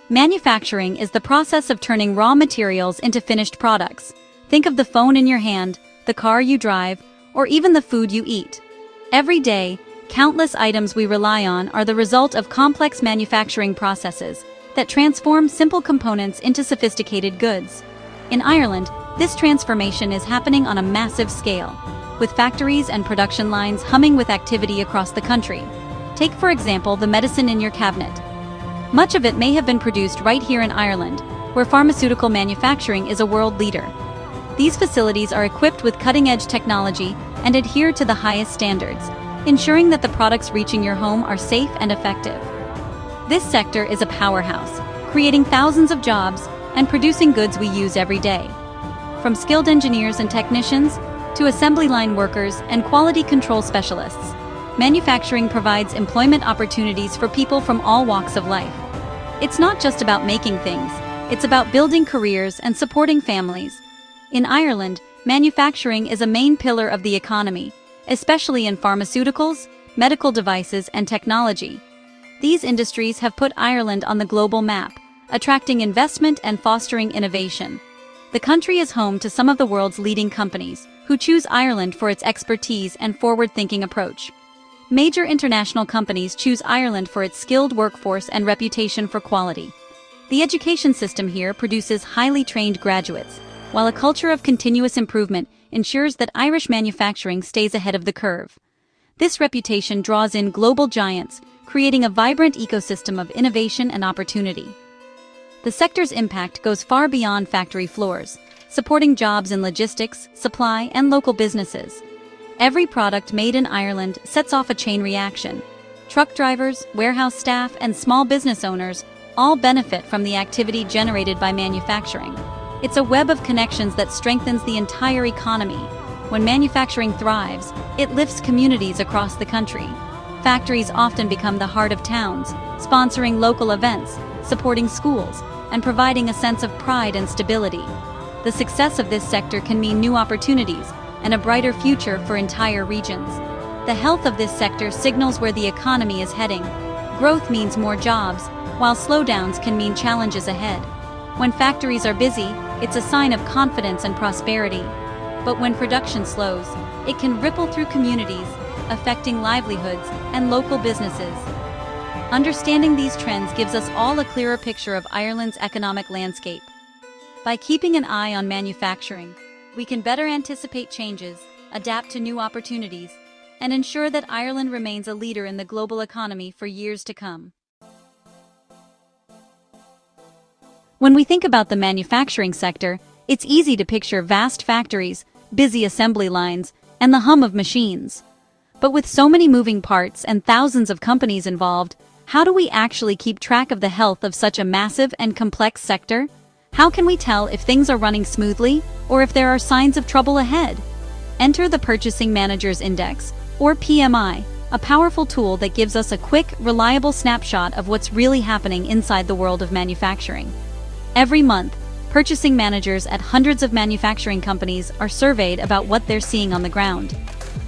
Manufacturing is the process of turning raw materials into finished products. Think of the phone in your hand, the car you drive, or even the food you eat. Every day, countless items we rely on are the result of complex manufacturing processes that transform simple components into sophisticated goods. In Ireland, this transformation is happening on a massive scale, with factories and production lines humming with activity across the country. Take, for example, the medicine in your cabinet. Much of it may have been produced right here in Ireland, where pharmaceutical manufacturing is a world leader. These facilities are equipped with cutting-edge technology and adhere to the highest standards, ensuring that the products reaching your home are safe and effective. This sector is a powerhouse, creating thousands of jobs and producing goods we use every day. From skilled engineers and technicians to assembly line workers and quality control specialists, manufacturing provides employment opportunities for people from all walks of life. It's not just about making things, it's about building careers and supporting families. In Ireland, manufacturing is a main pillar of the economy, especially in pharmaceuticals, medical devices, and technology. These industries have put Ireland on the global map, attracting investment and fostering innovation. The country is home to some of the world's leading companies, who choose Ireland for its expertise and forward-thinking approach. Major international companies choose Ireland for its skilled workforce and reputation for quality. The education system here produces highly trained graduates, while a culture of continuous improvement ensures that Irish manufacturing stays ahead of the curve. This reputation draws in global giants, creating a vibrant ecosystem of innovation and opportunity. The sector's impact goes far beyond factory floors, supporting jobs in logistics, supply, and local businesses. Every product made in Ireland sets off a chain reaction. Truck drivers, warehouse staff, and small business owners all benefit from the activity generated by manufacturing. It's a web of connections that strengthens the entire economy. When manufacturing thrives, it lifts communities across the country. Factories often become the heart of towns, sponsoring local events, supporting schools, and providing a sense of pride and stability. The success of this sector can mean new opportunities and a brighter future for entire regions. The health of this sector signals where the economy is heading. Growth means more jobs, while slowdowns can mean challenges ahead. When factories are busy, it's a sign of confidence and prosperity. But when production slows, it can ripple through communities, affecting livelihoods and local businesses. Understanding these trends gives us all a clearer picture of Ireland's economic landscape. By keeping an eye on manufacturing, we can better anticipate changes, adapt to new opportunities, and ensure that Ireland remains a leader in the global economy for years to come. When we think about the manufacturing sector, it's easy to picture vast factories, busy assembly lines, and the hum of machines. But with so many moving parts and thousands of companies involved, how do we actually keep track of the health of such a massive and complex sector? How can we tell if things are running smoothly or if there are signs of trouble ahead? Enter the Purchasing Managers Index, or PMI, a powerful tool that gives us a quick, reliable snapshot of what's really happening inside the world of manufacturing. Every month, purchasing managers at hundreds of manufacturing companies are surveyed about what they're seeing on the ground.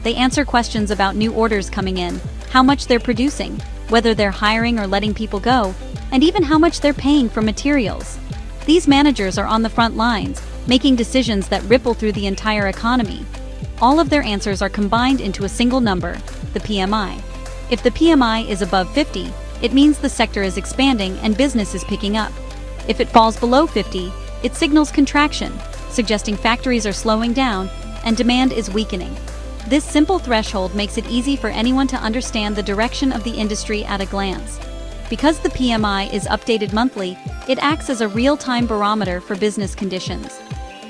They answer questions about new orders coming in, how much they're producing, whether they're hiring or letting people go, and even how much they're paying for materials. These managers are on the front lines, making decisions that ripple through the entire economy. All of their answers are combined into a single number, the PMI. If the PMI is above 50, it means the sector is expanding and business is picking up. If it falls below 50, it signals contraction, suggesting factories are slowing down and demand is weakening. This simple threshold makes it easy for anyone to understand the direction of the industry at a glance. Because the PMI is updated monthly, it acts as a real-time barometer for business conditions.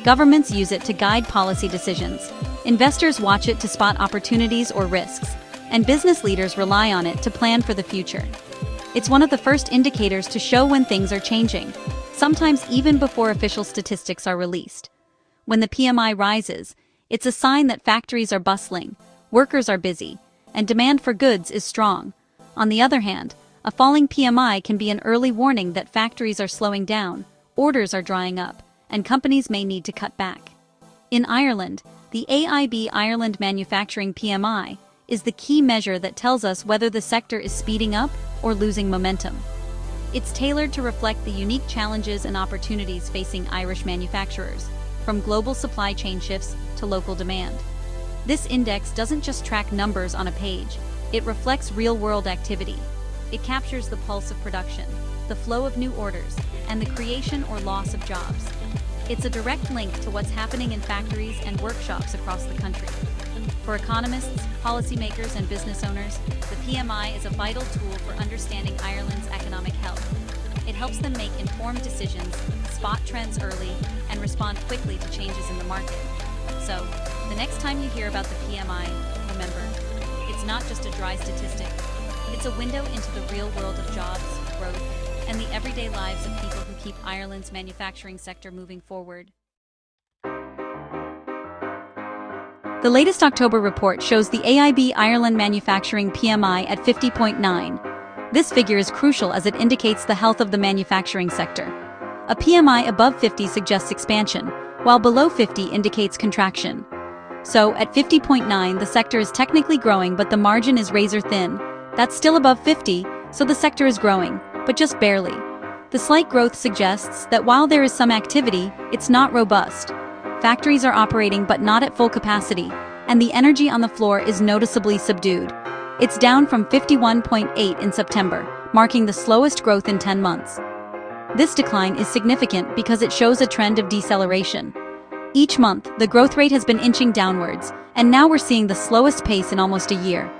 Governments use it to guide policy decisions. Investors watch it to spot opportunities or risks, and business leaders rely on it to plan for the future. It's one of the first indicators to show when things are changing, sometimes even before official statistics are released. When the PMI rises, it's a sign that factories are bustling, workers are busy, and demand for goods is strong. On the other hand, a falling PMI can be an early warning that factories are slowing down, orders are drying up, and companies may need to cut back. In Ireland, the AIB Ireland Manufacturing PMI is the key measure that tells us whether the sector is speeding up or losing momentum. It's tailored to reflect the unique challenges and opportunities facing Irish manufacturers, from global supply chain shifts to local demand. This index doesn't just track numbers on a page, it reflects real-world activity. It captures the pulse of production, the flow of new orders, and the creation or loss of jobs. It's a direct link to what's happening in factories and workshops across the country. For economists, policymakers, and business owners, the PMI is a vital tool for understanding Ireland's economic health. It helps them make informed decisions, spot trends early, and respond quickly to changes in the market. So, the next time you hear about the PMI, remember, it's not just a dry statistic. It's a window into the real world of jobs, growth, and the everyday lives of people who keep Ireland's manufacturing sector moving forward. The latest October report shows the AIB Ireland Manufacturing PMI at 50.9. This figure is crucial as it indicates the health of the manufacturing sector. A PMI above 50 suggests expansion, while below 50 indicates contraction. So, at 50.9, the sector is technically growing, but the margin is razor thin. That's still above 50, so the sector is growing, but just barely. The slight growth suggests that while there is some activity, it's not robust. Factories are operating but not at full capacity, and the energy on the floor is noticeably subdued. It's down from 51.8 in September, marking the slowest growth in 10 months. This decline is significant because it shows a trend of deceleration. Each month, the growth rate has been inching downwards, and now we're seeing the slowest pace in almost a year.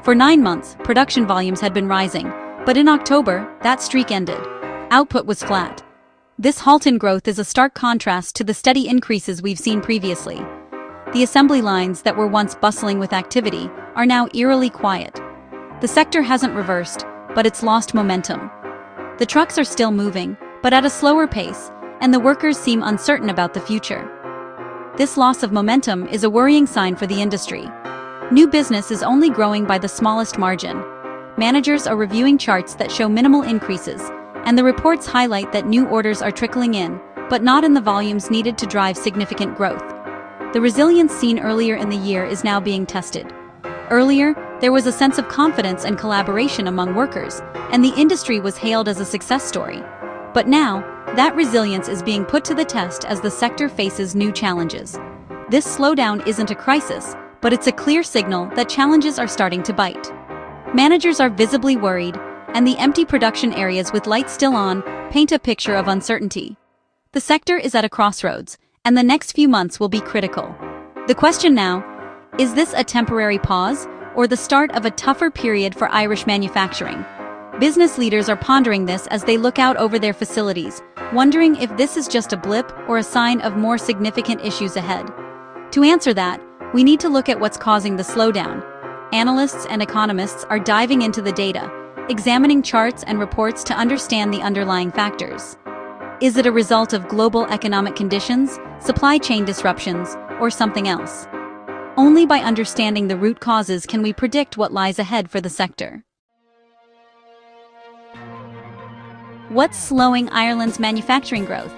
For 9 months, production volumes had been rising, but in October, that streak ended. Output was flat. This halt in growth is a stark contrast to the steady increases we've seen previously. The assembly lines that were once bustling with activity are now eerily quiet. The sector hasn't reversed, but it's lost momentum. The trucks are still moving, but at a slower pace, and the workers seem uncertain about the future. This loss of momentum is a worrying sign for the industry. New business is only growing by the smallest margin. Managers are reviewing charts that show minimal increases, and the reports highlight that new orders are trickling in, but not in the volumes needed to drive significant growth. The resilience seen earlier in the year is now being tested. Earlier, there was a sense of confidence and collaboration among workers, and the industry was hailed as a success story. But now, that resilience is being put to the test as the sector faces new challenges. This slowdown isn't a crisis, but it's a clear signal that challenges are starting to bite. Managers are visibly worried, and the empty production areas with lights still on paint a picture of uncertainty. The sector is at a crossroads, and the next few months will be critical. The question now, is this a temporary pause, or the start of a tougher period for Irish manufacturing? Business leaders are pondering this as they look out over their facilities, wondering if this is just a blip or a sign of more significant issues ahead. To answer that, we need to look at what's causing the slowdown. Analysts and economists are diving into the data, examining charts and reports to understand the underlying factors. Is it a result of global economic conditions, supply chain disruptions, or something else? Only by understanding the root causes can we predict what lies ahead for the sector. What's slowing Ireland's manufacturing growth?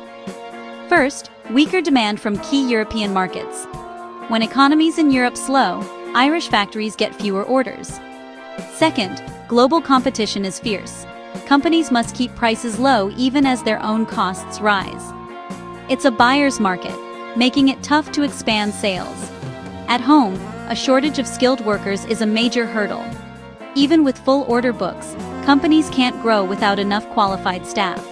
First, weaker demand from key European markets. When economies in Europe slow, Irish factories get fewer orders. Second, global competition is fierce. Companies must keep prices low even as their own costs rise. It's a buyer's market, making it tough to expand sales. At home, a shortage of skilled workers is a major hurdle. Even with full order books, companies can't grow without enough qualified staff.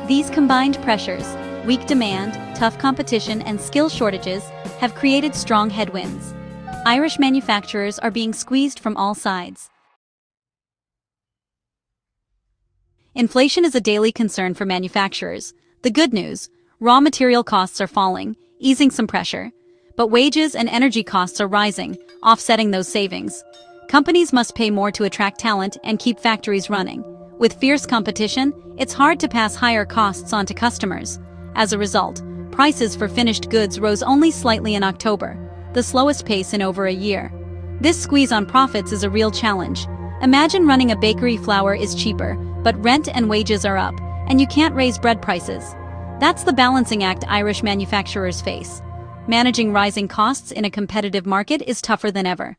These combined pressures, weak demand, tough competition, and skill shortages, have created strong headwinds. Irish manufacturers are being squeezed from all sides. Inflation is a daily concern for manufacturers. The good news, raw material costs are falling, easing some pressure. But wages and energy costs are rising, offsetting those savings. Companies must pay more to attract talent and keep factories running. With fierce competition, it's hard to pass higher costs on to customers. As a result, prices for finished goods rose only slightly in October, the slowest pace in over a year. This squeeze on profits is a real challenge. Imagine running a bakery. Flour is cheaper, but rent and wages are up, and you can't raise bread prices. That's the balancing act Irish manufacturers face. Managing rising costs in a competitive market is tougher than ever.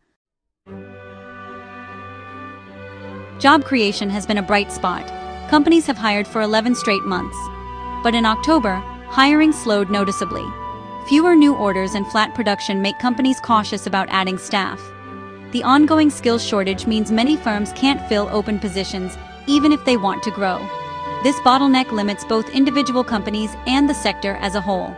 Job creation has been a bright spot. companies have hired for 11 straight months. But in October, hiring slowed noticeably. Fewer new orders and flat production make companies cautious about adding staff. The ongoing skills shortage means many firms can't fill open positions even if they want to grow. This bottleneck limits both individual companies and the sector as a whole.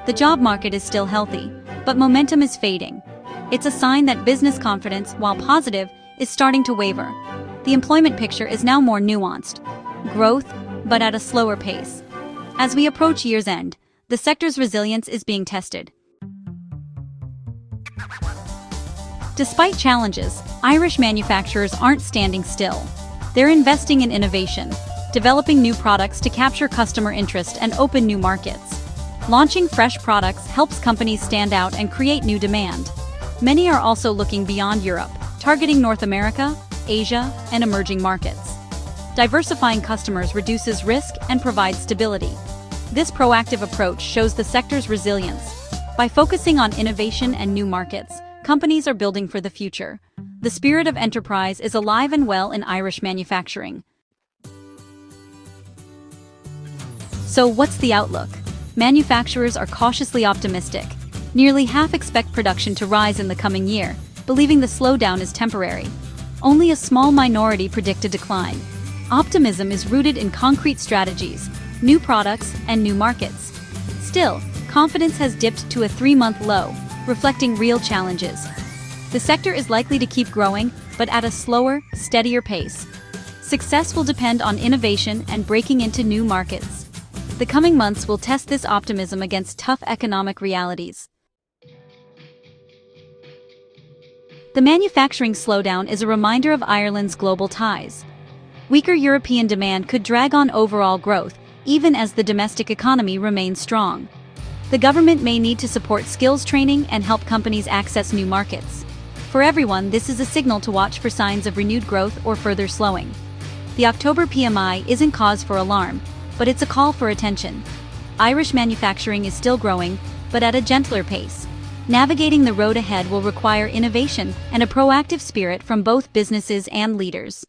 The job market is still healthy, but momentum is fading. It's a sign that business confidence, while positive, is starting to waver. The employment picture is now more nuanced. Growth, but at a slower pace. As we approach year's end, the sector's resilience is being tested. Despite challenges, Irish manufacturers aren't standing still. They're investing in innovation, developing new products to capture customer interest and open new markets. Launching fresh products helps companies stand out and create new demand. Many are also looking beyond Europe, targeting North America, Asia, and emerging markets. Diversifying customers reduces risk and provides stability. This proactive approach shows the sector's resilience. By focusing on innovation and new markets, companies are building for the future. The spirit of enterprise is alive and well in Irish manufacturing. So what's the outlook? Manufacturers are cautiously optimistic. Nearly half expect production to rise in the coming year, believing the slowdown is temporary. Only a small minority predict a decline. Optimism is rooted in concrete strategies, new products, and new markets. Still, confidence has dipped to a 3-month low, reflecting real challenges. The sector is likely to keep growing, but at a slower, steadier pace. Success will depend on innovation and breaking into new markets. The coming months will test this optimism against tough economic realities. The manufacturing slowdown is a reminder of Ireland's global ties. Weaker European demand could drag on overall growth, even as the domestic economy remains strong. The government may need to support skills training and help companies access new markets. For everyone, this is a signal to watch for signs of renewed growth or further slowing. The October PMI isn't cause for alarm, but it's a call for attention. Irish manufacturing is still growing, but at a gentler pace. Navigating the road ahead will require innovation and a proactive spirit from both businesses and leaders.